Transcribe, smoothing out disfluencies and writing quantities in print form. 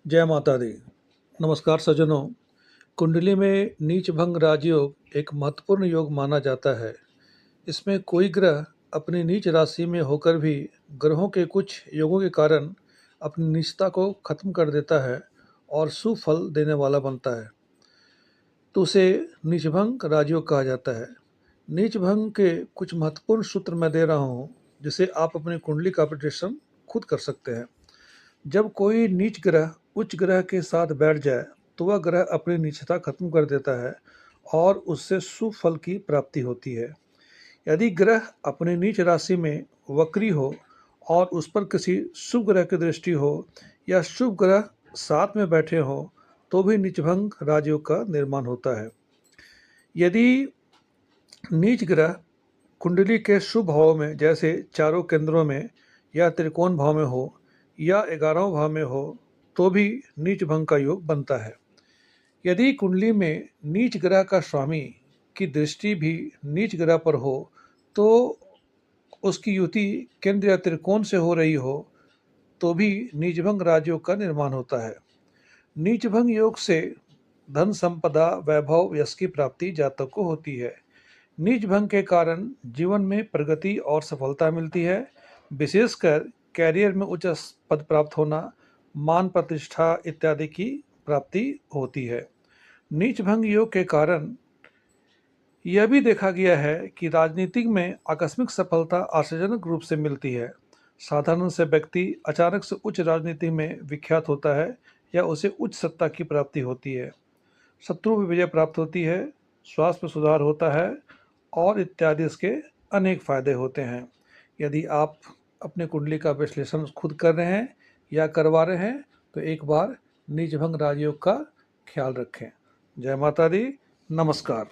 जय माता दी। नमस्कार सज्जनों। कुंडली में नीच भंग राजयोग एक महत्वपूर्ण योग माना जाता है। इसमें कोई ग्रह अपनी नीच राशि में होकर भी ग्रहों के कुछ योगों के कारण अपनी नीचता को खत्म कर देता है और सुफल देने वाला बनता है, तो उसे नीचभंग राजयोग कहा जाता है। नीचभंग के कुछ महत्वपूर्ण सूत्र मैं दे रहा हूँ, जिसे आप अपनी कुंडली का प्रेडिक्शन खुद कर सकते हैं। जब कोई नीच ग्रह उच्च ग्रह के साथ बैठ जाए तो वह ग्रह अपनी नीचता खत्म कर देता है और उससे शुभ फल की प्राप्ति होती है। यदि ग्रह अपनी नीच राशि में वक्री हो और उस पर किसी शुभ ग्रह की दृष्टि हो या शुभ ग्रह साथ में बैठे हो तो भी नीचभंग राजयोग का निर्माण होता है। यदि नीच ग्रह कुंडली के शुभ भाव में जैसे चारों केंद्रों में या त्रिकोण भाव में हो या 11वें भाव में हो तो भी नीच भंग का योग बनता है। यदि कुंडली में नीच ग्रह का स्वामी की दृष्टि भी नीच ग्रह पर हो तो उसकी युति केंद्र या त्रिकोण से हो रही हो तो भी नीचभंग राजयोग का निर्माण होता है। नीचभंग योग से धन संपदा वैभव यश की प्राप्ति जातक को होती है। नीच भंग के कारण जीवन में प्रगति और सफलता मिलती है, विशेषकर कैरियर में उच्च पद प्राप्त होना, मान प्रतिष्ठा इत्यादि की प्राप्ति होती है। नीच भंग योग के कारण यह भी देखा गया है कि राजनीतिक में आकस्मिक सफलता आश्चर्यजनक रूप से मिलती है। साधारण से व्यक्ति अचानक से उच्च राजनीति में विख्यात होता है या उसे उच्च सत्ता की प्राप्ति होती है। शत्रु में विजय प्राप्त होती है, स्वास्थ्य में सुधार होता है और इत्यादि इसके अनेक फायदे होते हैं। यदि आप अपने कुंडली का विश्लेषण खुद कर रहे हैं या करवा रहे हैं तो एक बार नीचभंग राजयोग का ख्याल रखें। जय माता दी। नमस्कार।